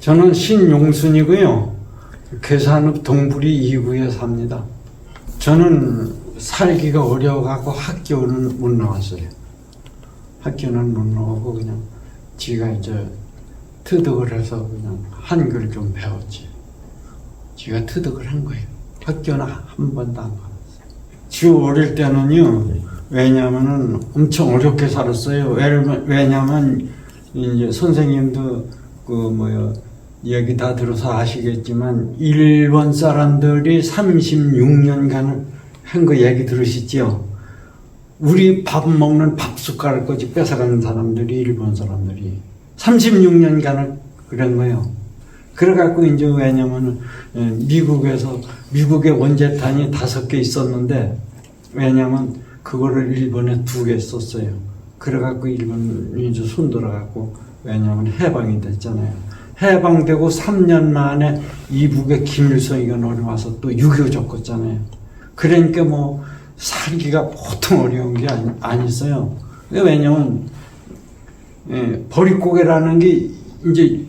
저는 신용순이고요. 괴산읍 동부리 2구에 삽니다. 저는 살기가 어려워갖고 학교는 못 나왔어요. 학교는 못 나오고 그냥 지가 이제 터득을 해서 그냥 한글 좀 배웠지. 지가 터득을 한 거예요. 학교는 한 번도 안 가봤어요. 주 어릴 때는요, 왜냐면은 엄청 어렵게 살았어요. 왜냐면 이제 선생님도 얘기 다 들어서 아시겠지만 일본 사람들이 36년간을 한 거 얘기 들으시죠? 우리 밥 먹는 밥 숟가락까지 뺏어가는 사람들이 일본 사람들이 36년간을 그런 거예요. 그래갖고 이제 왜냐면은 미국의 원자탄이 5개 있었는데 왜냐면 그거를 일본에 2개 썼어요. 그래갖고 일본이 이제 손들어갖고 왜냐면 해방이 됐잖아요. 해방되고 3년 만에 이북에 김일성이가 내려와서 또 6.25 겪었잖아요. 그러니까 뭐 살기가 보통 어려운 게 아니었어요. 왜냐면 보릿고개라는 게 이제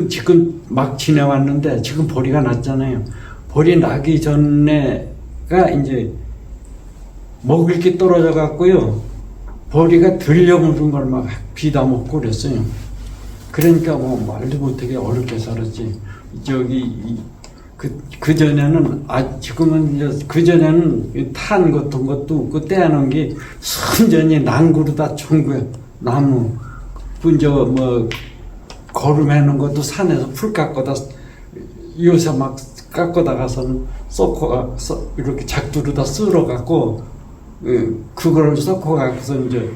지금 막 지내왔는데 지금 보리가 났잖아요. 보리 나기 전에가 이제 먹을 게 떨어져 갖고요. 보리가 들려먹은 걸 막 비다 먹고 그랬어요. 그러니까 뭐 말도 못하게 어렵게 살았지. 그전에는, 지금은 이제, 그전에는 탄 같은 것도 없고, 떼어놓은 게 순전히 난구로 다 총구에 나무. 거름해놓은 것도 산에서 풀 깎아다, 요새 막 깎아다 가서는 이렇게 작두로다 쓸어갖고, 그걸 섞어갖고서 이제,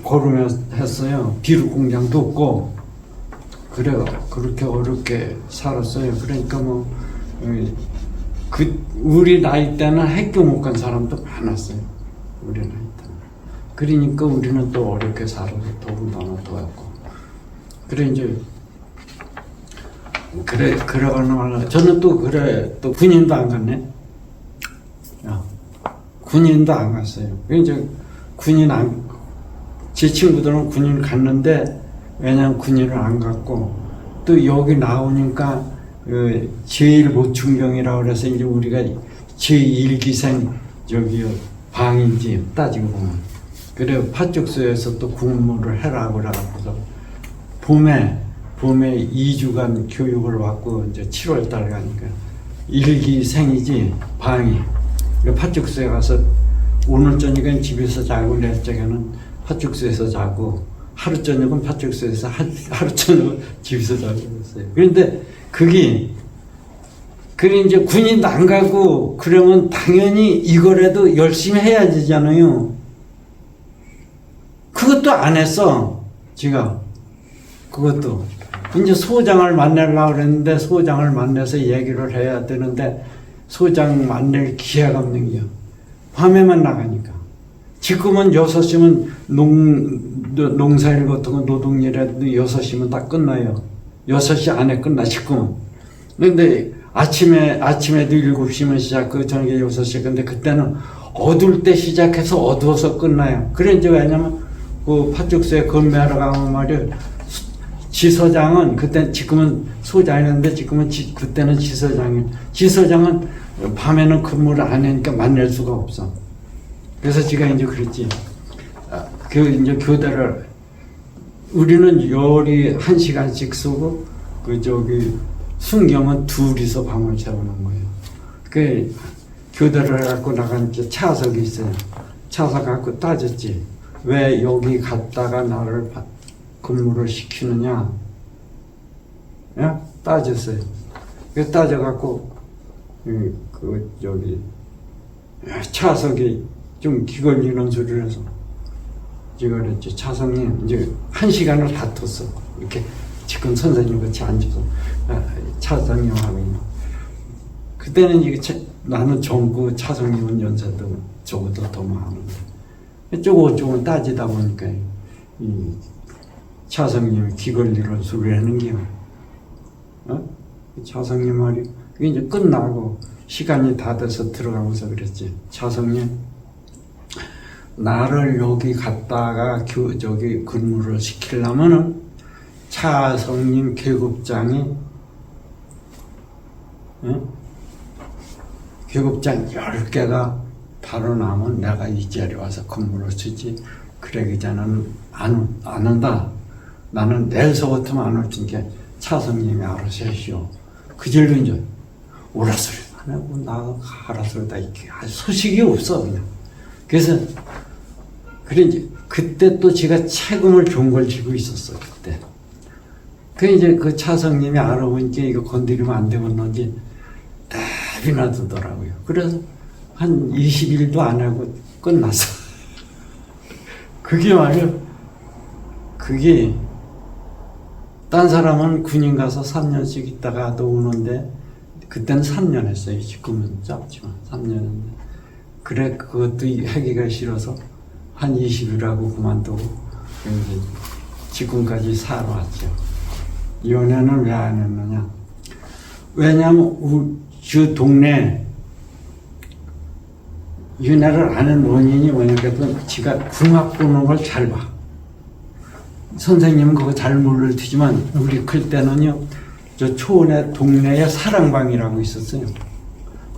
고름에 했어요. 비료 공장도 없고, 그래요. 그렇게 어렵게 살았어요. 그러니까 우리 나이 때는 학교 못 간 사람도 많았어요. 우리 나이 때는. 그러니까 우리는 또 어렵게 살아서 더군다나 더했고. 그러거나 저는 또 군인도 안 갔네. 군인도 안 갔어요. 이제 제 친구들은 군인을 갔는데, 왜냐면 군인을 안 갔고, 또 여기 나오니까, 제1보충병이라고 그래서 이제 우리가 제1기생, 방인지 따지고 보면. 그래, 파출소에서 또 군무를 해라, 그래갖고서, 봄에 2주간 교육을 받고, 이제 7월달 가니까, 1기생이지, 방이. 파출소에 가서, 오늘 저녁엔 집에서 자고, 내일 저녁에는 파출소에서 자고, 하루 저녁은 파출소에서, 하루 저녁은 집에서 자고 그랬어요. 그런데 그래 이제 군인도 안 가고, 그러면 당연히 이거라도 열심히 해야 되잖아요. 그것도 안 했어, 지가. 그것도. 이제 소장을 만나려고 그랬는데, 소장을 만나서 얘기를 해야 되는데, 소장 만날 기회가 없는 게요. 밤에만 나가니까. 지금은 6시면 농사일 같은 거 노동일에도 6시면 다 끝나요. 6시 안에 끝나, 지금은. 근데 아침에도 7시면 시작하고 저녁에 6시. 근데 그때는 어두울 때 시작해서 어두워서 끝나요. 그래, 이제 왜냐면 그 파출소에 근무하러 가면 말이에요. 지서장은 지금은 소장이었는데 그때는 지서장이에요. 지서장은 밤에는 근무를 안 하니까 만날 수가 없어. 그래서 제가 이제 그랬지. 이제 교대를, 우리는 요리 1시간씩 쓰고, 순경은 둘이서 밤을 새우는 거예요. 교대를 갖고 나간 차석이 있어요. 차석 갖고 따졌지. 왜 여기 갔다가 나를 근무를 시키느냐? 예? 따졌어요. 그래서 따져갖고, 차석이 좀 기걸리는 소리를 해서 제가 그랬죠. 차성님, 이제 1시간을 다퉜어. 이렇게 지금 선생님 같이 앉아서 차성님하고 있는. 그때는 나는 정부 차성님은 연세도 저보다 더 많은데 조금 따지다 보니까 이 차성님이 기걸리는 소리를 하는 게요. 차성님 말이 이제 끝나고 시간이 다 돼서 들어가면서 그랬지. 차성님, 나를 여기 갔다가 근무를 시키려면은 차성님 계급장이 계급장 10개가 바로 나면 내가 이 자리에 와서 건물을 쓰지. 그러기 전에는 안 한다. 나는 내일서부터만 안 올 테니까 차성님이 알아서 하시오. 그 절로 이제 오라 소리도 안 하고 나가 가라 소리도 이렇게 소식이 없어 그냥. 그래서 그래 이제 그때 또 제가 책임을 좋은 걸 쥐고 있었어요 그때. 그 이제 그 차성님이 알아보니까 이거 건드리면 안 되겠는지 답이 나더라고요. 그래서 한 20일도 안 하고 끝났어. 그게 말이야. 그게 딴 사람은 군인 가서 3년씩 있다가도 오는데 그때는 3년 했어요. 지금은 짧지만 3년 했는데 그래 그것도 하기가 싫어서 한 20일 하고 그만두고 이제 지금까지 살아왔죠. 연애는 왜 안 했느냐? 왜냐하면 저 동네 연애를 안 한 원인이 뭐냐면 지가 궁합 보는 걸 잘 봐. 선생님은 그거 잘 모를 테지만 우리 클 때는요 저 초원에 동네에 사랑방이라고 있었어요.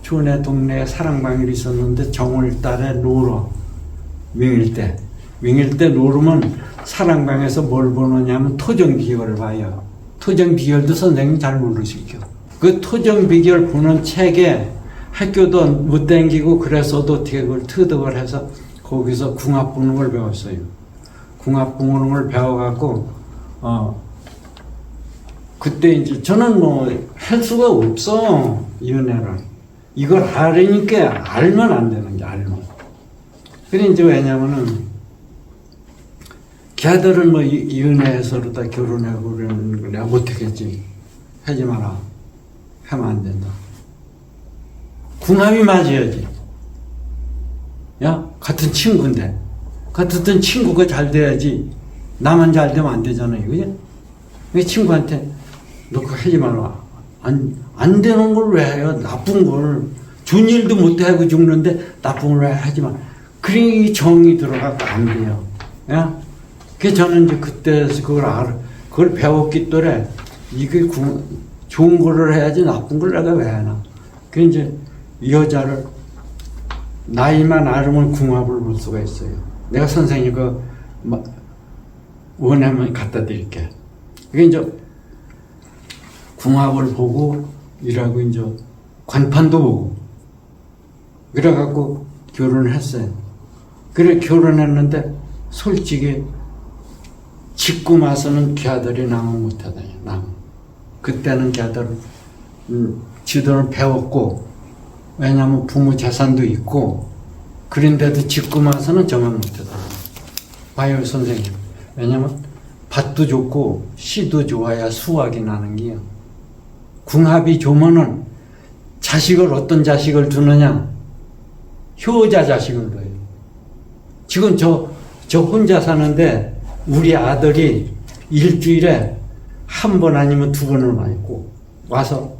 초원에 동네에 사랑방이 있었는데 정월달에 놀어 맹일 때 놀으면 사랑방에서 뭘 보느냐면 토정비결을 봐요. 토정비결도 선생님 잘 모르시죠. 그 토정비결 보는 책에 학교도 못 다니고 그래서도 어떻게 그걸 터득을 해서 거기서 궁합 보는 걸 배웠어요. 궁합 보는 걸 배워갖고 그때 이제 저는 뭐 할 수가 없어 연애를. 이걸 알으니까 알면 안 되는 게 알면. 그래 이제 왜냐면은 걔들은 뭐 연애해서로 다 결혼하고 그러는 걸 내가 못하겠지. 하지 마라. 하면 안 된다. 궁합이 맞아야지. 야, 같은 친구인데. 같은 친구가 잘 돼야지. 나만 잘 되면 안 되잖아요. 그죠? 그 친구한테 너 그거 하지 마라. 안 되는 걸 왜 해요? 나쁜 걸. 좋은 일도 못하고 죽는데 나쁜 걸 왜 하지 마. 그래, 정이 들어가고 안 돼요. 야? 그래서 저는 이제 그때 그걸 배웠기 때문에 이게 좋은 거를 해야지 나쁜 걸 내가 왜 하나. 그 이제 여자를 나이만 알으면 궁합을 볼 수가 있어요. 내가 선생님 원하면 갖다 드릴게. 그게 이제 궁합을 보고 일하고 이제 관판도 보고 그래갖고 결혼을 했어요. 그래 결혼했는데 솔직히 짓고 나서는 걔들이 남을 못하다요. 그때는 걔들은 지도를 배웠고 왜냐하면 부모 재산도 있고 그런데도 짓고 나서는 저만 못하다. 봐요 선생님. 왜냐하면 밭도 좋고 씨도 좋아야 수확이 나는 게요. 궁합이 좋으면은 자식을 어떤 자식을 두느냐? 효자 자식을 둬요. 지금 저 혼자 사는데 우리 아들이 일주일에 한 번 아니면 두 번을 와 있고 와서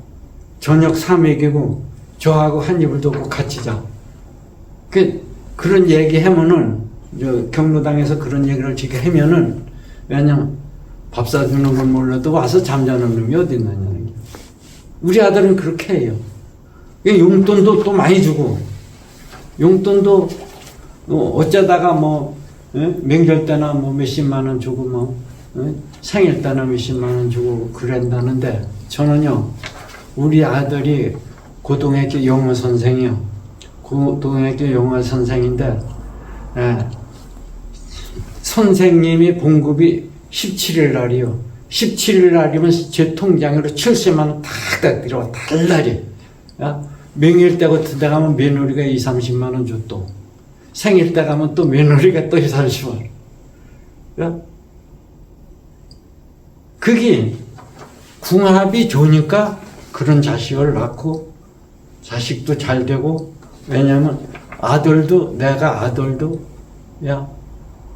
저녁 3회기고 저하고 한 입을 덮고 같이 자. 그런 얘기 하면은 경로당에서 그런 얘기를 지게 하면은 왜냐면 밥 사주는 건 몰라도 와서 잠자는 놈이 어디 있느냐는 게. 우리 아들은 그렇게 해요. 용돈도 또 많이 주고 용돈도 어쩌다가 뭐 명절 때나 뭐 몇십만 원 주고 뭐 생일 때나 몇십만 원 주고 그런다는데 저는요 우리 아들이 고등학교 영어 선생이요. 고등학교 영어 선생인데 선생님이 봉급이 17일 날이요. 17일 날이면 제 통장으로 70만 원 탁탁 들어와 달달이. 명일 때 같은 데 가면 며느리가 20-30만 원 줘 또. 생일 때 가면 또 며느리가 또 20-30만 원. 그게 궁합이 좋으니까 그런 자식을 낳고 자식도 잘 되고 왜냐면 내가 아들도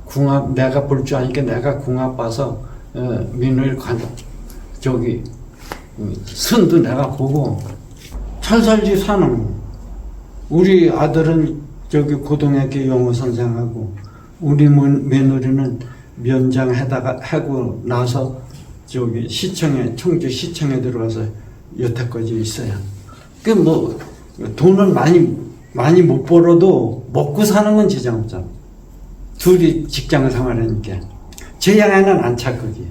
궁합 내가 볼 줄 아니까 내가 궁합 봐서 며느리 선도 내가 보고 잘 살지 사는. 우리 아들은 고등학교 영어 선생하고 우리 며느리는 면장 하고 나서 저기 시청에, 청주 시청에 들어가서 여태까지 있어요. 그 뭐 돈은 많이 못 벌어도 먹고 사는 건 지장 없잖아. 둘이 직장 생활하니까. 제 양에는 안 차, 거기.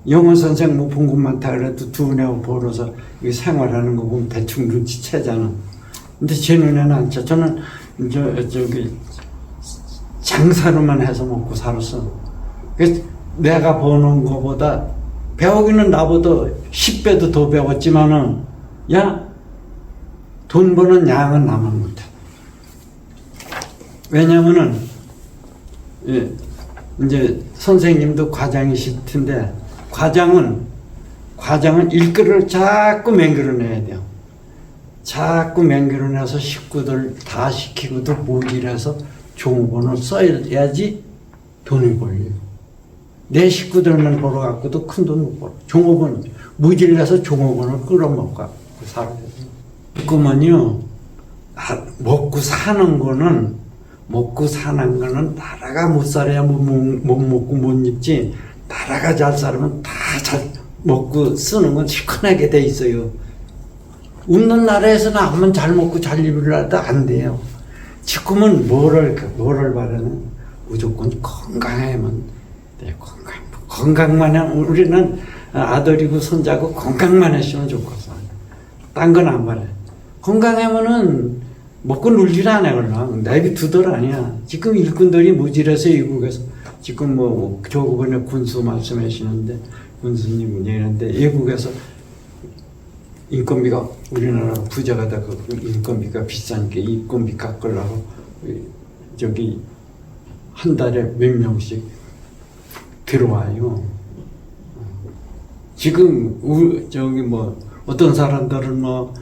영어 선생 뭐 본 것 많다 그래도 두 분하고 벌어서 생활하는 거 보면 대충 눈치채잖아. 근데 제 눈에는 안 차. 저는 저기 장사로만 해서 먹고 살았어. 그래서 내가 버는 거보다 배우기는 나보다 10배도 더 배웠지만은 돈 버는 양은 나만 못해. 왜냐면은 이제 선생님도 과장이실 텐데 과장은 일거리를 자꾸 맹글어내야 돼요. 자꾸 맹글어내서 식구들 다 시키고도 모질해서 종업원을 써야지 돈을 벌려요. 내 식구들만 벌어갖고도 큰 돈 못 벌어. 종업원 무질려서 종업원을 끌어먹고 살아야 돼. 그러면요, 먹고 사는 거는 나라가 못 살아야 못 먹고 못 입지. 나라가 잘 살면 다 잘 먹고 쓰는 건 시원하게 돼 있어요. 없는 나라에서는 아무만 잘 먹고 잘 입으려도 안 돼요. 지금은 뭐를 바라는 무조건 건강해야만 돼. 건강만 하면 우리는 아들이고 손자고 건강만 했으면 좋겠어. 딴 건 안 바래. 건강하면은 먹고 놀질 않아, 그러나. 내비 두덜 아니야. 지금 일꾼들이 무질해서 외국에서 지금 뭐 저번에 군수 말씀하시는데 군수님 얘기하는데 외국에서 인건비가 우리나라 부자가 되고 인건비가 비싸니까 인건비 깎으려고 저기 한 달에 몇 명씩 들어와요. 지금 저기 뭐 어떤 사람들은 뭐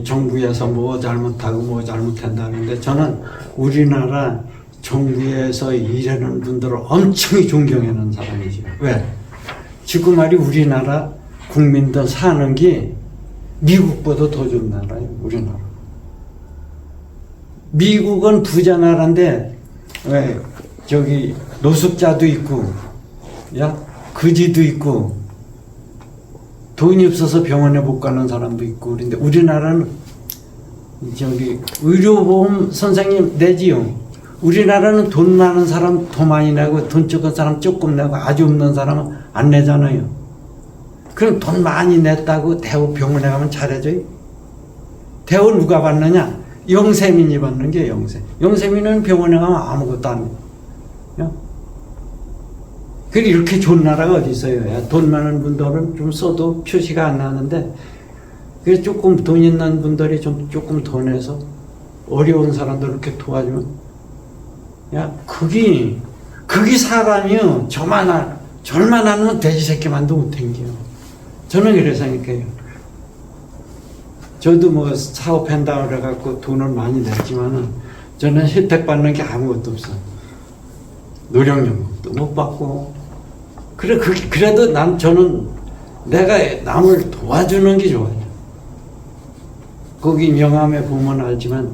정부에서 뭐 잘못하고 뭐 잘못한다는데 저는 우리나라 정부에서 일하는 분들을 엄청 존경하는 사람이죠. 왜? 지금 말이 우리나라 국민들 사는 게 미국보다 더 좋은 나라예요. 우리나라. 미국은 부자 나라인데 왜 저기 노숙자도 있고 거지도 있고 돈이 없어서 병원에 못 가는 사람도 있고 그런데 우리나라는 저기 의료보험 선생님 내지요. 우리나라는 돈 많은 사람 더 많이 내고 돈 적은 사람 조금 내고 아주 없는 사람은 안 내잖아요. 그럼 돈 많이 냈다고 대우 병원에 가면 잘해줘요? 대우 누가 받느냐? 영세민이 받는 게 영세. 영세민은 병원에 가면 아무것도 안 해요. 그래 이렇게 좋은 나라가 어디 있어요? 돈 많은 분들은 좀 써도 표시가 안 나는데 그래서 조금 돈 있는 분들이 조금 더 내서 어려운 사람들 이렇게 도와주면 그게 사람이요. 절만 하면 돼지 새끼만도 못 탱겨요. 저는 그래 생각해요. 저도 뭐 사업한다 그래갖고 돈을 많이 냈지만은 저는 혜택 받는 게 아무것도 없어. 노령연금도 못 받고. 그래도 저는 내가 남을 도와주는 게 좋아요. 거기 명함에 보면 알지만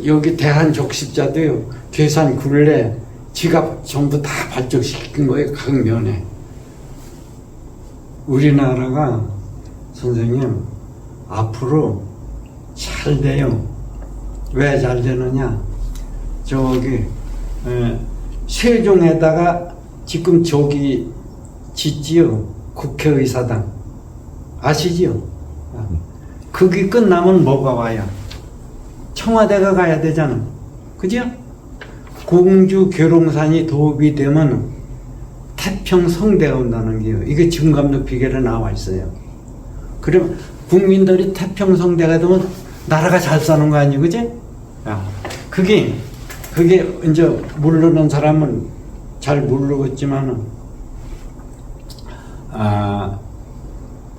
여기 대한적십자도요. 괴산 굴레 지갑 전부 다 발족시킨 거예요. 각 면에. 우리나라가 선생님 앞으로 잘 돼요. 왜 잘 되느냐? 저기 세종에다가 지금 저기 짓지요. 국회의사당 아시지요? 그게 끝나면 뭐가 와요? 청와대가 가야 되잖아. 그죠? 공주 계룡산이 도읍이 되면 태평성대가 온다는 게요. 이게 증감록 비결에 나와 있어요. 그럼 국민들이 태평성대가 되면 나라가 잘 사는 거 아니에요? 그지? 그게 이제 모르는 사람은 잘 모르겠지만은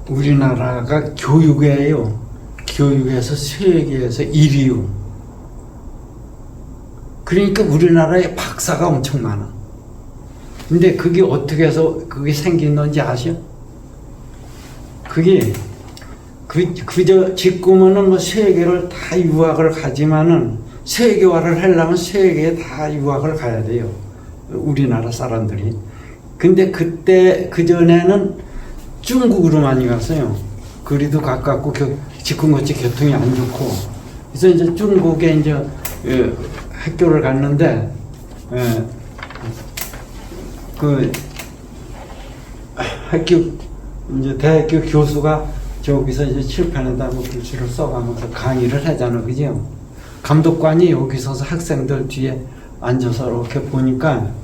우리나라가 교육에요. 교육에서 세계에서 1위요. 그러니까 우리나라에 박사가 엄청 많아. 근데 그게 어떻게 해서 그게 생겼는지 아시요? 그게 그저 지금은 뭐 세계를 다 유학을 가지만은 세계화를 하려면 세계에 다 유학을 가야 돼요. 우리나라 사람들이. 근데 그때 그전에는 중국으로 많이 갔어요. 거리도 가깝고 직군거치 교통이 안 좋고. 그래서 이제 중국에 이제 학교를 갔는데 그 학교 이제 대학교 교수가 저기서 이제 칠판에다 뭐 글씨를 써가면서 강의를 하잖아, 그죠? 감독관이 여기 서서 학생들 뒤에 앉아서 이렇게 보니까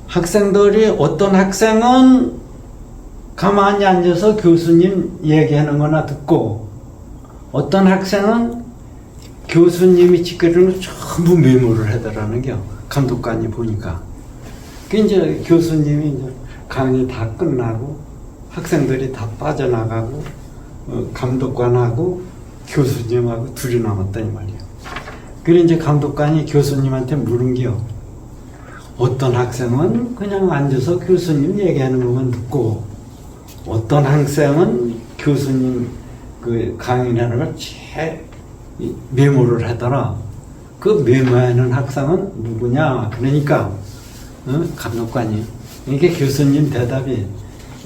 학생들이 어떤 학생은 가만히 앉아서 교수님 얘기하는 거나 듣고 어떤 학생은 교수님이 짓거리는 거 전부 메모를 하더라는 게 감독관이 보니까. 그 이제 교수님이 이제 강의 다 끝나고 학생들이 다 빠져나가고 감독관하고 교수님하고 둘이 남았다니 말이에요. 그래 이제 감독관이 교수님한테 물은 게요. 어떤 학생은 그냥 앉아서 교수님 얘기하는 것만 듣고 어떤 학생은 교수님 그 강의하는 걸 메모를 하더라. 그 메모하는 학생은 누구냐? 그러니까 감독관이 이게 교수님 대답이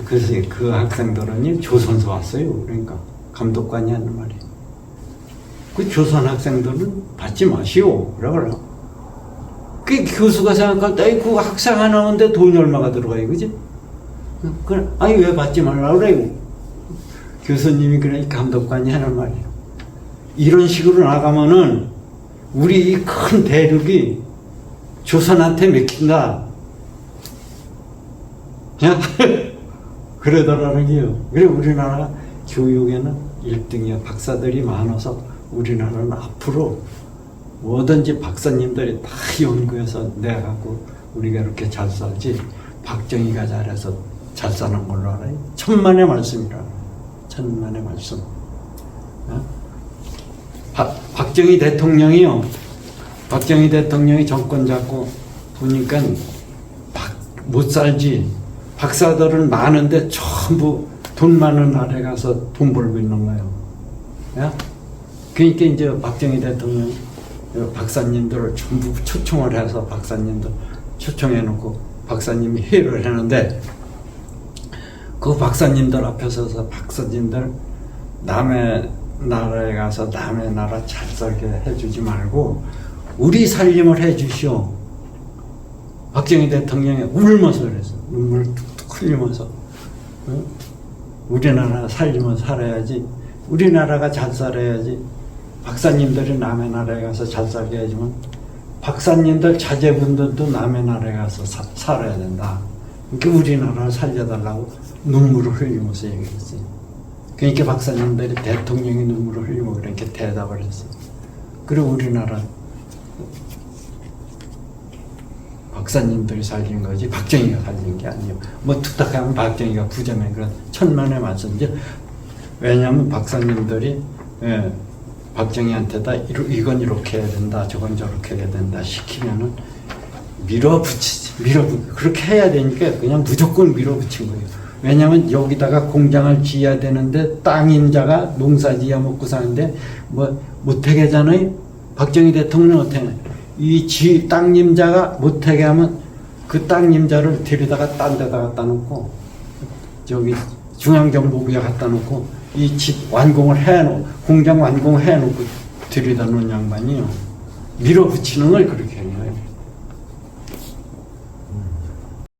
그래서 그 학생들은 조선서 왔어요. 그러니까 감독관이 하는 말이에요. 그 조선 학생들은 받지 마시오. 그러더라. 그 교수가 생각할 때 그 학생 하나 오는데 돈이 얼마가 들어가요, 그지? 그래, 아니 왜 받지 말라 그래요? 교수님이 그래 감독관이 하는 말이에요. 이런 식으로 나가면은 우리 이 큰 대륙이 조선한테 맡긴다. 그러더라는 게요. 그래 우리나라 교육에는 1등이야. 박사들이 많아서 우리나라는 앞으로 뭐든지 박사님들이 다 연구해서 내갖고 우리가 이렇게 잘 살지 박정희가 잘해서 잘 사는 걸로 알아요. 천만의 말씀이라. 천만의 말씀. 박정희 대통령이요. 박정희 대통령이 정권 잡고 보니까 못 살지. 박사들은 많은데 전부 돈 많은 나라에 가서 돈 벌고 있는 거예요. 그러니까 이제 박정희 대통령이 박사님들을 전부 초청을 해서 박사님들 초청해놓고 박사님이 회의를 했는데 그 박사님들 앞에 서서 박사님들 남의 나라에 가서 남의 나라 잘 살게 해주지 말고 우리 살림을 해주시오. 박정희 대통령이 울면서 그랬어. 눈물을 툭툭 흘리면서 우리나라 살림을 살아야지. 우리나라가 잘 살아야지. 박사님들이 남의 나라에 가서 잘 살게 해주면 박사님들 자제분들도 남의 나라에 가서 살아야 된다. 그러니까 우리나라를 살려달라고 눈물을 흘리면서 얘기했어요. 그러니까 박사님들이 대통령이 눈물을 흘리고 그렇게 대답을 했어요. 그리고 우리나라 박사님들이 살린 거지 박정희가 살린 게 아니에요. 뭐 툭탁하면 박정희가 부자면 그런 천만의 말씀이죠. 왜냐하면 박사님들이 박정희한테다 이건 이렇게 해야 된다, 저건 저렇게 해야 된다 시키면은 밀어붙이지. 그렇게 해야 되니까 그냥 무조건 밀어붙인 거예요. 왜냐하면 여기다가 공장을 지어야 되는데 땅 임자가 농사 지어 먹고 사는데 뭐 못하게 하잖아요. 박정희 대통령 어떻게 하냐. 이 땅 임자가 못하게 하면 그 땅 임자를 데려다가 딴 데다 갖다 놓고 저기 중앙정보부에 갖다 놓고 이 집 완공을 해놓고 공장 완공해 놓고 들여다 놓은 양반이요. 밀어붙이는 걸 그렇게 해요.